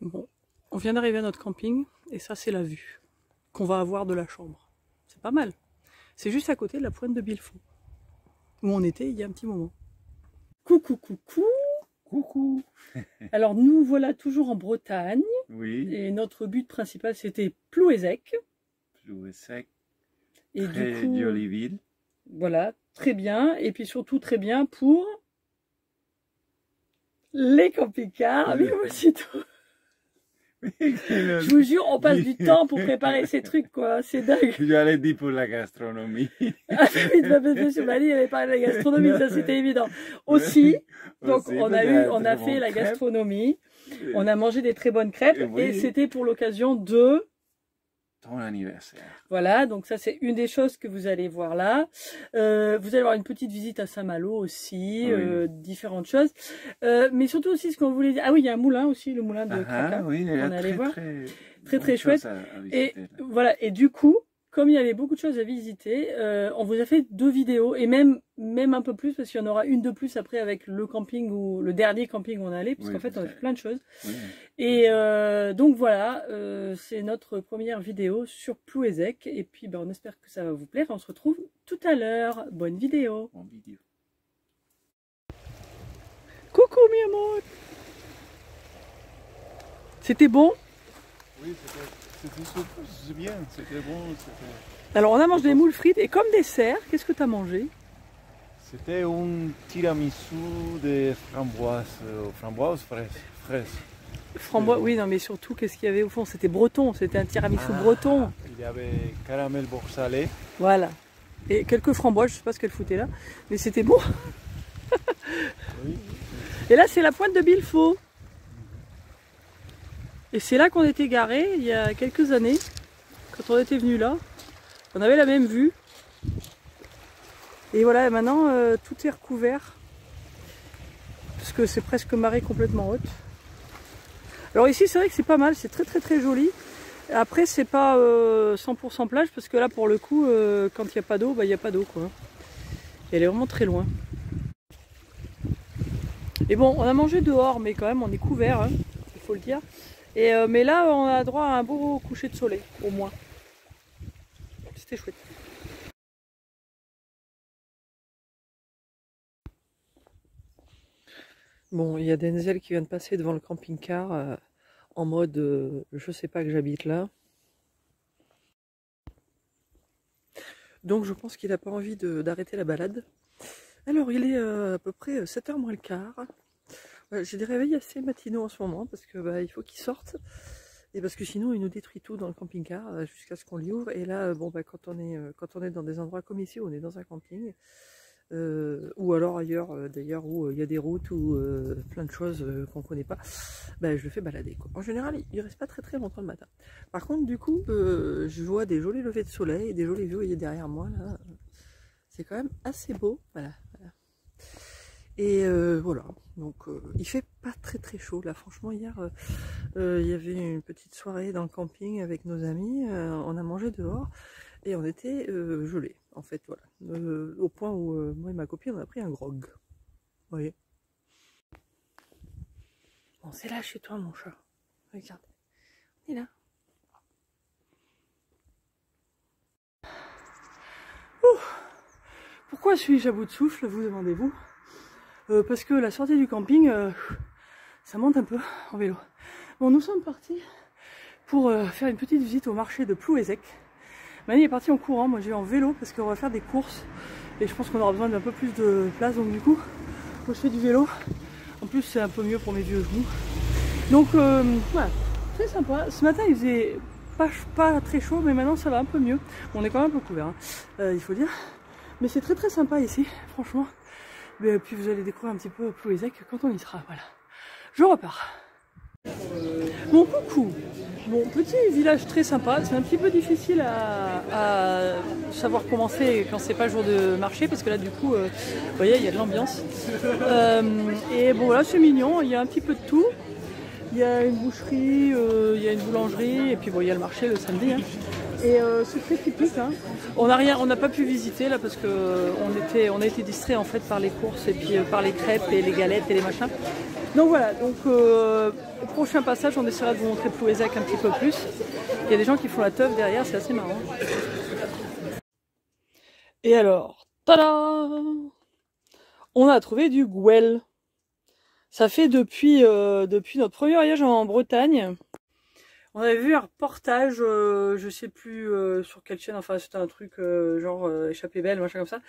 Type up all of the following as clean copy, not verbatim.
Bon, on vient d'arriver à notre camping et ça c'est la vue qu'on va avoir de la chambre. C'est pas mal. C'est juste à côté de la pointe de Bilfo, où on était il y a un petit moment. Coucou, coucou. Coucou. Alors nous voilà toujours en Bretagne. Oui. Et notre but principal c'était Plouézec. Plouézec. Et très du coup, jolie ville. Voilà, très bien. Et puis surtout très bien pour les camping-cars. Oui, aussitôt. Je vous jure, on passe du temps pour préparer ces trucs, quoi. C'est dingue. J'allais dire pour la gastronomie. Ah oui, monsieur Mali, il avait parlé de la gastronomie, ça c'était évident. Aussi, donc Aussi, on a fait la gastronomie, on a mangé des très bonnes crêpes oui. Et c'était pour l'occasion de ton anniversaire. Voilà, donc ça c'est une des choses que vous allez voir là. Vous allez avoir une petite visite à Saint-Malo aussi, oui. différentes choses. Mais surtout aussi ce qu'on voulait dire. Ah oui, il y a un moulin aussi, le moulin de Kraka. Oui, on allait voir. Très chouette. Et voilà, et du coup, comme il y avait beaucoup de choses à visiter, on vous a fait 2 vidéos et même un peu plus parce qu'il y en aura une de plus après avec le camping ou le dernier camping où on est allé, parce qu'en fait on a fait plein de choses. Oui. Et donc voilà, c'est notre première vidéo sur Plouézec et puis on espère que ça va vous plaire. On se retrouve tout à l'heure. Bonne vidéo. Bonne vidéo. Coucou mi amor. C'était bon? Oui, c'était bien, c'était bon. Alors on a mangé des moules frites et comme dessert, qu'est-ce que tu as mangé? C'était un tiramisu de framboises fraises. Framboise, oui, non, mais surtout, qu'est-ce qu'il y avait au fond? C'était breton, c'était un tiramisu breton. Il y avait caramel beurre salé. Voilà. Et quelques framboises, je sais pas ce qu'elle foutait là, mais c'était bon. Oui. Et là, c'est la pointe de Bilfo. Et c'est là qu'on était garé il y a quelques années, quand on était venu là. On avait la même vue. Et voilà, maintenant, tout est recouvert. Parce que c'est presque marée complètement haute. Alors ici, c'est vrai que c'est pas mal, c'est très joli. Après, c'est pas 100% plage, parce que là, pour le coup, quand il n'y a pas d'eau, il n'y a pas d'eau, quoi. Et elle est vraiment très loin. Et bon, on a mangé dehors, mais quand même, on est couvert, hein, il faut le dire. Et, mais là, on a droit à un beau coucher de soleil, au moins. C'était chouette. Bon, il y a Denzel qui vient de passer devant le camping-car en mode je sais pas que j'habite là. Donc je pense qu'il n'a pas envie d'arrêter la balade. Alors il est à peu près 7h moins le quart. J'ai des réveils assez matinaux en ce moment parce que il faut qu'il sorte. Et parce que sinon il nous détruit tout dans le camping-car jusqu'à ce qu'on lui ouvre. Et là, quand on est dans des endroits comme ici, où on est dans un camping. Ou alors ailleurs d'ailleurs où il y a des routes ou plein de choses qu'on connaît pas, je le fais balader, quoi. En général il reste pas très longtemps le matin. Par contre du coup je vois des jolis levées de soleil, des jolies vues, vous voyez derrière moi là, c'est quand même assez beau, voilà. Et voilà, donc il fait pas très chaud là, franchement. Hier il y avait une petite soirée dans le camping avec nos amis, on a mangé dehors et on était gelés en fait, voilà, au point où moi et ma copine on a pris un grog, vous voyez. Bon, c'est là chez toi mon chat, regarde, il est là. Pourquoi suis-je à bout de souffle, vous demandez-vous? Parce que la sortie du camping, ça monte un peu en vélo. Bon, nous sommes partis pour faire une petite visite au marché de Plouézec. Mani est parti en courant, moi j'ai en vélo parce qu'on va faire des courses. Et je pense qu'on aura besoin d'un peu plus de place, donc du coup, moi je fais du vélo. En plus c'est un peu mieux pour mes vieux genoux. Donc voilà, très sympa. Ce matin il faisait pas très chaud, mais maintenant ça va un peu mieux. On est quand même un peu couvert, hein, il faut dire. Mais c'est très sympa ici, franchement. Et puis vous allez découvrir un petit peu Plouézec quand on y sera, voilà. Je repars. Bon, coucou. Bon, petit village très sympa. C'est un petit peu difficile à savoir commencer quand c'est pas jour de marché, parce que là du coup, vous voyez, il y a de l'ambiance. Et bon, là c'est mignon, il y a un petit peu de tout. Il y a une boucherie, il y a une boulangerie, et puis bon, il y a le marché le samedi, hein. Et c'est très typique, hein. On n'a pas pu visiter là parce que on a été distrait en fait par les courses et puis par les crêpes et les galettes et les machins. Donc voilà, donc au prochain passage, on essaiera de vous montrer Plouézec un petit peu plus. Il y a des gens qui font la teuf derrière, c'est assez marrant. Et alors, tada! On a trouvé du gouel. Ça fait depuis notre premier voyage en Bretagne. On avait vu un reportage, je sais plus sur quelle chaîne, enfin c'était un truc genre Échappée belle, machin comme ça.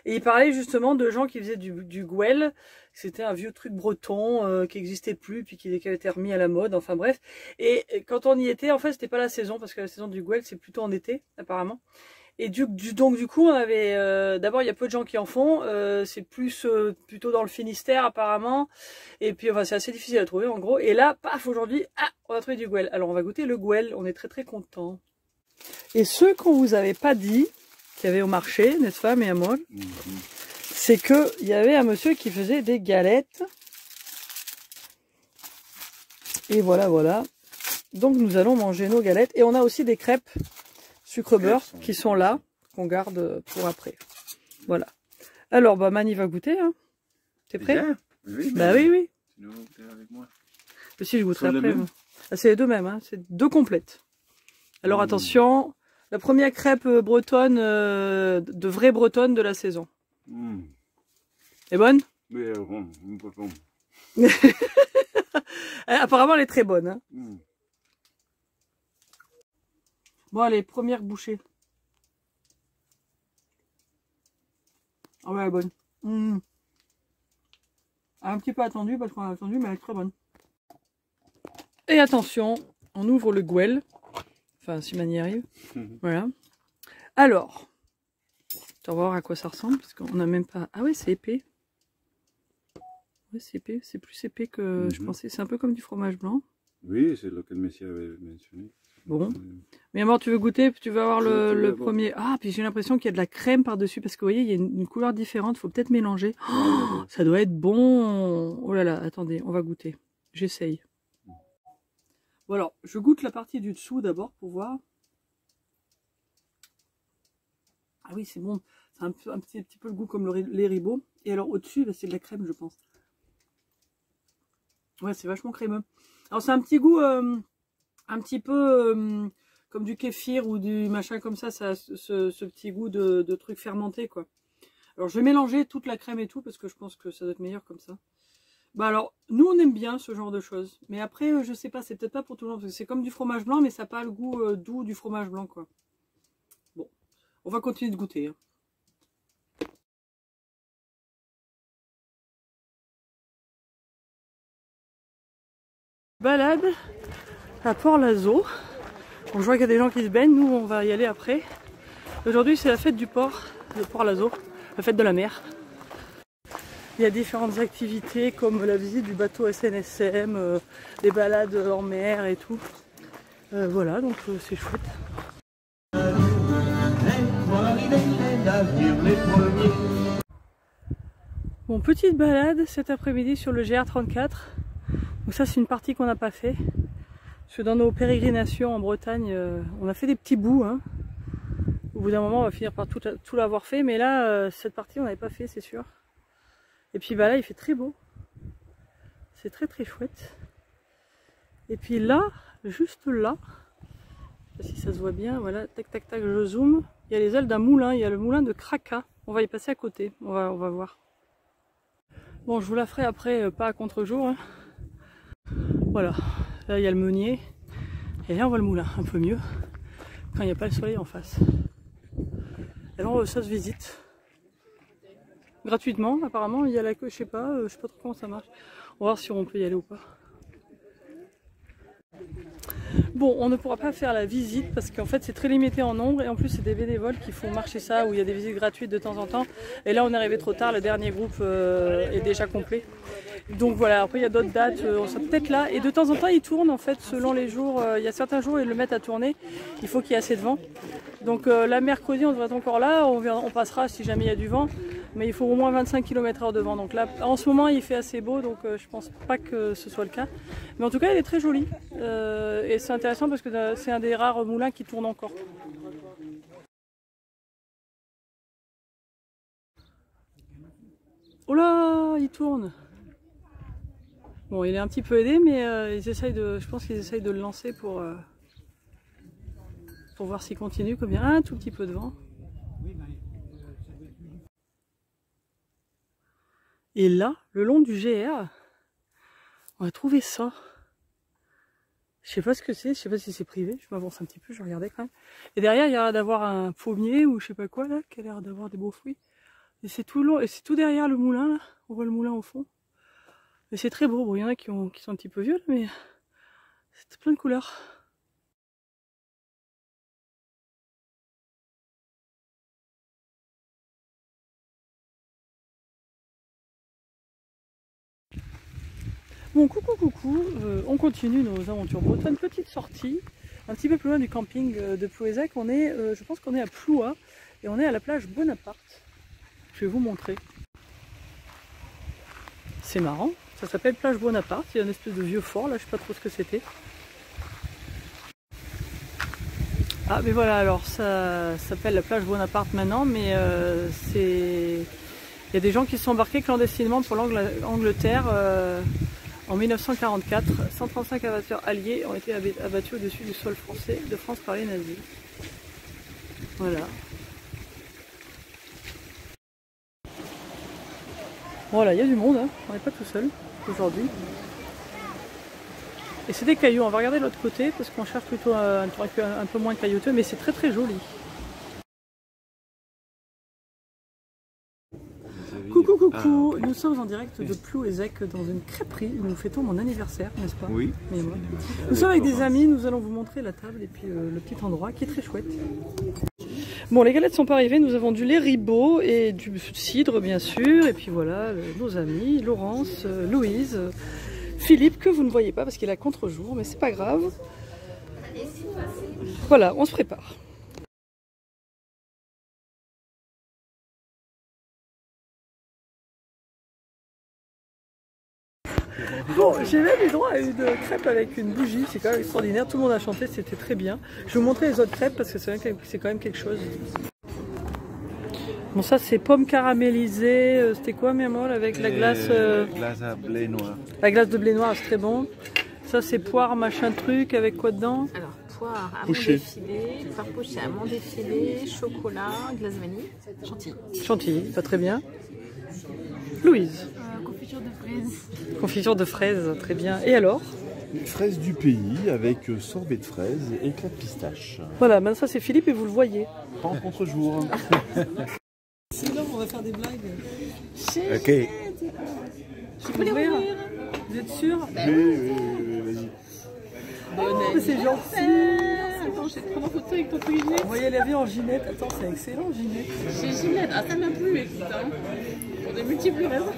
Et il parlait justement de gens qui faisaient du gouel. C'était un vieux truc breton qui n'existait plus, puis qui avait été remis à la mode, enfin bref. Et quand on y était, en fait c'était pas la saison, parce que la saison du gouel c'est plutôt en été, apparemment. Et donc du coup on avait d'abord il y a peu de gens qui en font, c'est plus plutôt dans le Finistère apparemment, et puis enfin c'est assez difficile à trouver en gros. Et là paf, aujourd'hui on a trouvé du gouel. Alors on va goûter le gouel, on est très très content. Et ce qu'on vous avait pas dit qu'il y avait au marché, n'est-ce pas mes amours, c'est que il y avait un monsieur qui faisait des galettes. Et voilà voilà. Donc nous allons manger nos galettes, et on a aussi des crêpes sucre beurre qui sont là, qu'on garde pour après. Voilà. Alors, bah, Mani va goûter. Hein. T'es prêt? Oui, bah oui, oui. Sinon, t'es avec moi. Mais si, je goûterai après. Ah, c'est les deux mêmes, hein. C'est deux complètes. Alors attention, la première crêpe bretonne, de vraie bretonne de la saison. Elle est bonne? Mais un peu bon. Apparemment, elle est très bonne. Hein. Bon, allez, première bouchée. Ah ouais, elle est bonne. Elle a un petit peu attendu parce qu'on a attendu, mais elle est très bonne. Et attention, on ouvre le gouel. Enfin, si Mani arrive. Voilà. Alors, on va voir à quoi ça ressemble, parce qu'on n'a même pas... Ah ouais, c'est épais. Ouais, c'est épais. C'est plus épais que je pensais. C'est un peu comme du fromage blanc. Oui, c'est lequel Messia avait mentionné. Bon. Mais alors, tu veux goûter, tu vas avoir le premier. Ah, puis j'ai l'impression qu'il y a de la crème par-dessus, parce que vous voyez, il y a une couleur différente, il faut peut-être mélanger. Oh, ça doit être bon. Oh là là, attendez, on va goûter. J'essaye. Bon alors, je goûte la partie du dessous d'abord pour voir. Ah oui, c'est bon. C'est un petit peu le goût comme les ribauds. Et alors au-dessus, c'est de la crème, je pense. Ouais, c'est vachement crémeux. Alors c'est un petit goût un petit peu comme du kéfir ou du machin comme ça. Ça a ce petit goût de truc fermenté, quoi. Alors je vais mélanger toute la crème et tout parce que je pense que ça doit être meilleur comme ça. Bah alors, nous on aime bien ce genre de choses. Mais après, je sais pas, c'est peut-être pas pour tout le monde. Parce que c'est comme du fromage blanc, mais ça n'a pas le goût doux du fromage blanc, quoi. Bon, on va continuer de goûter. Hein. Balade à Port-Lazo. Bon, je vois qu'il y a des gens qui se baignent, nous on va y aller après. Aujourd'hui c'est la fête du port, de Port-Lazo, la fête de la mer. Il y a différentes activités comme la visite du bateau SNSM, des balades en mer et tout. Voilà, donc c'est chouette. Bon, petite balade cet après-midi sur le GR34. Donc ça c'est une partie qu'on n'a pas fait. Parce que dans nos pérégrinations en Bretagne, on a fait des petits bouts. Hein. Au bout d'un moment, on va finir par tout l'avoir fait. Mais là, cette partie, on n'avait pas fait, c'est sûr. Et puis bah là, il fait très beau. C'est très très chouette. Et puis là, juste là, je sais pas si ça se voit bien, voilà, tac tac tac, je zoome. Il y a les ailes d'un moulin, il y a le moulin de Kraka. On va y passer à côté, on va voir. Bon, je vous la ferai après, pas à contre-jour. Hein. Voilà, là il y a le meunier. Et là on voit le moulin, un peu mieux, quand il n'y a pas le soleil en face. Et alors ça se visite. Gratuitement, apparemment, il y a la queue, je sais pas trop comment ça marche. On va voir si on peut y aller ou pas. Bon, on ne pourra pas faire la visite parce qu'en fait c'est très limité en nombre et en plus c'est des bénévoles qui font marcher ça, où il y a des visites gratuites de temps en temps. Et là on est arrivé trop tard, le dernier groupe est déjà complet. Donc voilà, après il y a d'autres dates, on sera peut-être là. Et de temps en temps ils tournent en fait selon les jours, il y a certains jours ils le mettent à tourner, il faut qu'il y ait assez de vent. Donc là mercredi on devrait être encore là, on passera si jamais il y a du vent. Mais il faut au moins 25 km/h de vent. Donc là, en ce moment, il fait assez beau, donc je pense pas que ce soit le cas. Mais en tout cas, il est très joli. Et c'est intéressant parce que c'est un des rares moulins qui tourne encore. Oh là, il tourne. Bon, il est un petit peu aidé, mais ils essayent je pense qu'ils essayent de le lancer pour voir s'il continue, comme il y a un tout petit peu de vent. Et là, le long du GR, on a trouvé ça. Je sais pas ce que c'est, je sais pas si c'est privé, je m'avance un petit peu, je regardais quand même. Et derrière, il y a l'air d'avoir un pommier ou je sais pas quoi là, qui a l'air d'avoir des beaux fruits. Et c'est tout long, et c'est tout derrière le moulin là, on voit le moulin au fond. Et c'est très beau, bon, il y en a qui sont un petit peu vieux là, mais c'est plein de couleurs. Bon, coucou, on continue nos aventures bretonnes. Petite sortie, un petit peu plus loin du camping de Plouézec. On est, je pense qu'on est à Ploua et on est à la plage Bonaparte. Je vais vous montrer. C'est marrant, ça s'appelle plage Bonaparte. Il y a une espèce de vieux fort là, je sais pas trop ce que c'était. Ah, mais voilà, alors ça s'appelle la plage Bonaparte maintenant, mais il y a des gens qui se sont embarqués clandestinement pour l'Angleterre. En 1944, 135 aviateurs alliés ont été abattus au-dessus du sol français de France par les nazis. Voilà. Voilà, il y a du monde, hein. On n'est pas tout seul aujourd'hui. Et c'est des cailloux, on va regarder de l'autre côté parce qu'on cherche plutôt un peu moins caillouteux, mais c'est très très joli. Coucou, nous sommes en direct de Plouézec dans une crêperie où nous fêtons mon anniversaire, n'est-ce pas? Oui. Nous sommes avec des amis, nous allons vous montrer la table et puis le petit endroit qui est très chouette. Bon, les galettes sont pas arrivées, nous avons du lait ribot et du cidre bien sûr, et puis voilà, nos amis, Laurence, Louise, Philippe, que vous ne voyez pas parce qu'il est à contre-jour, mais c'est pas grave. Voilà, on se prépare. Bon, j'ai même eu droit à une crêpe avec une bougie, c'est quand même extraordinaire, tout le monde a chanté, c'était très bien. Je vais vous montrer les autres crêpes parce que c'est quand même quelque chose. Bon, ça c'est pommes caramélisées, c'était quoi Miamol avec la glace Glace à blé noir. La glace de blé noir, c'est très bon. Ça c'est poire machin truc, avec quoi dedans? Alors, poire, amande défilée, poire pochée, amande défilée, chocolat, glace vanille, chantilly. Chantilly, pas très bien. Louise. Confiture de fraises. Confiture de fraises, très bien. Et alors? Fraises du pays avec sorbet de fraises et éclat de pistache. Voilà, maintenant ça c'est Philippe et vous le voyez. Pas en contre-jour. C'est là, on va faire des blagues. Ok. Je peux l'ouvrir? Vous êtes sûr? Oui, vas-y. Oh, c'est gentil. Attends, je vais te prendre en photo avec ton Ginette. Vous voyez la vie en Ginette. Attends, c'est excellent, Ginette. Chez Ginette, ah ça m'a plu, écoute, hein. Pour de multiples raisons.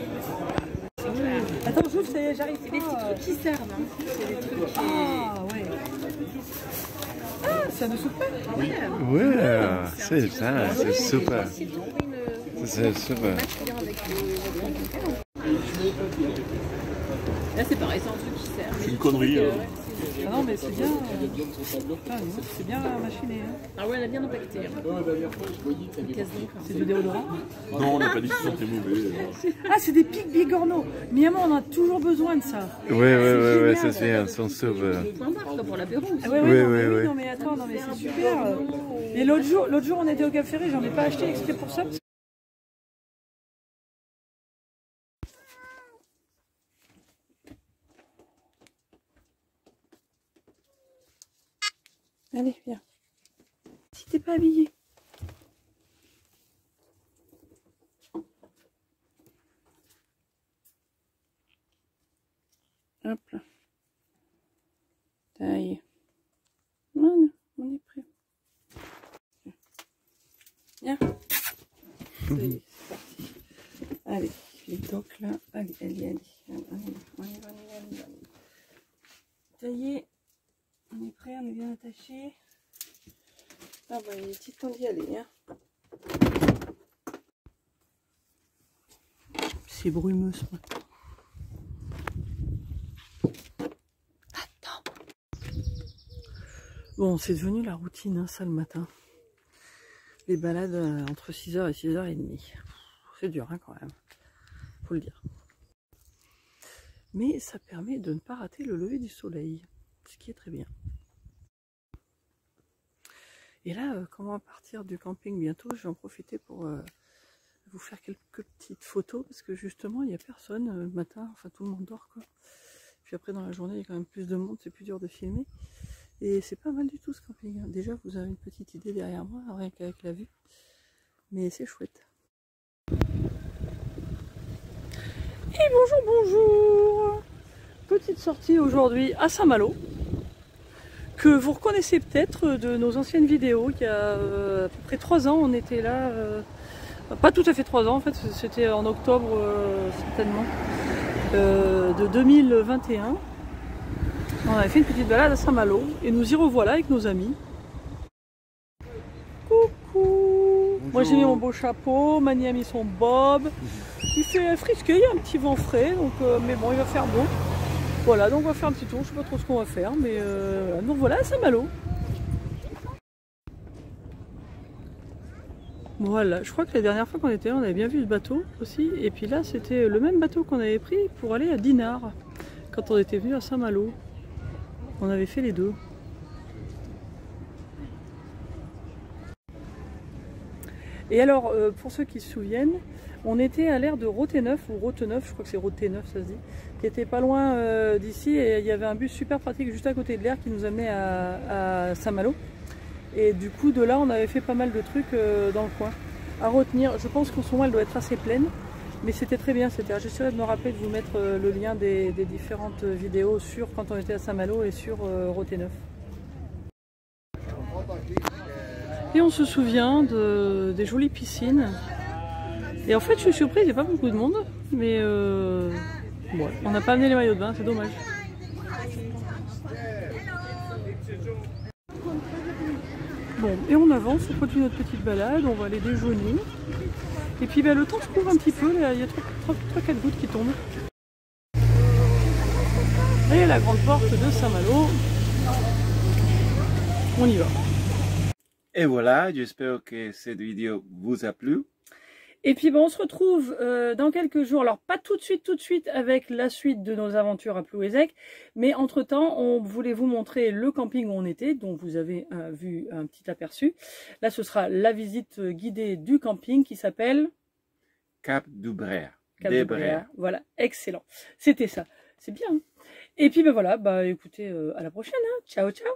Attends, j'ouvre, ça y est, j'arrive. C'est des petits trucs qui servent, hein. C'est des trucs qui... Ah, ouais. Ah, c'est un de soupe. Ouais, c'est ça, c'est super. C'est super. Là c'est pareil, c'est un truc qui sert. C'est une connerie. Ah non, mais c'est bien. Ah, c'est bien machiné. Hein. Ah ouais, elle a bien impacté. C'est du déodorant. Non, on n'a pas dit que c'était mauvais. Ah, c'est des pics bigorneaux. Miamon, on a toujours besoin de ça. Ouais, ça c'est un son super. Point barre pour l'apéro aussi. Ah ouais. Non, mais attends, non, mais c'est super. Et l'autre jour, on était au Cap Ferré, j'en ai pas acheté exprès pour ça. Allez, viens. Si t'es pas habillé. Hop là. Taille. Voilà, on est prêt. Viens. Ça y est, c'est parti. Allez, les tocs là. Allez. On y va. Ça y est. On est prêt, on est bien attaché. Ah bah il est petit temps d'y aller. Hein. C'est brumeux ce matin. Attends. Bon, c'est devenu la routine, hein, ça le matin. Les balades entre 6h et 6h30. C'est dur hein, quand même. Faut le dire. mais ça permet de ne pas rater le lever du soleil, ce qui est très bien. Et là, quand on va partir du camping bientôt, je vais en profiter pour vous faire quelques petites photos, parce que justement, il n'y a personne le matin, enfin tout le monde dort quoi. Puis après, dans la journée, il y a quand même plus de monde, c'est plus dur de filmer. Et c'est pas mal du tout ce camping. Déjà, vous avez une petite idée derrière moi, rien qu'avec la vue. Mais c'est chouette. Et bonjour, bonjour! Petite sortie aujourd'hui à Saint-Malo, que vous reconnaissez peut-être de nos anciennes vidéos. Il y a à peu près 3 ans, on était là, pas tout à fait 3 ans en fait, c'était en octobre certainement, de 2021. On avait fait une petite balade à Saint-Malo et nous y revoilà avec nos amis. Coucou! Bonjour. Moi j'ai mis mon beau chapeau, Mani a mis son bob. Il fait frisqué, il y a un petit vent frais, donc, mais bon, il va faire beau. Voilà, donc on va faire un petit tour, je sais pas trop ce qu'on va faire, mais nous voilà à Saint-Malo. Voilà, je crois que la dernière fois qu'on était là, on avait bien vu ce bateau aussi, et puis là c'était le même bateau qu'on avait pris pour aller à Dinard, quand on était venu à Saint-Malo. On avait fait les deux. Et alors, pour ceux qui se souviennent, on était à l'aire de Roténeuf, ou Roteneuf, je crois que c'est Roténeuf ça se dit, qui était pas loin d'ici, et il y avait un bus super pratique juste à côté de l'aire qui nous amenait à Saint-Malo. Et du coup, de là, on avait fait pas mal de trucs dans le coin. À retenir, je pense qu'en ce moment, elle doit être assez pleine, mais c'était très bien. J'essaierai de me rappeler de vous mettre le lien des différentes vidéos sur quand on était à Saint-Malo et sur Roténeuf. Et on se souvient des jolies piscines. Et en fait, je suis surprise, il n'y a pas beaucoup de monde, mais ouais, on n'a pas amené les maillots de bain, c'est dommage. Bon, et on avance, on continue notre petite balade, on va aller déjeuner. Et puis le temps se couvre un petit peu, il y a 3-4 gouttes qui tombent. Et la grande porte de Saint-Malo. On y va. Et voilà, j'espère que cette vidéo vous a plu. Et puis on se retrouve dans quelques jours, alors pas tout de suite avec la suite de nos aventures à Plouézec, mais entre temps on voulait vous montrer le camping où on était, dont vous avez vu un petit aperçu. Là ce sera la visite guidée du camping qui s'appelle Cap du Bréa. Cap du Bréa. Voilà, excellent, c'était ça, c'est bien. Et puis voilà, écoutez, à la prochaine, hein. Ciao ciao.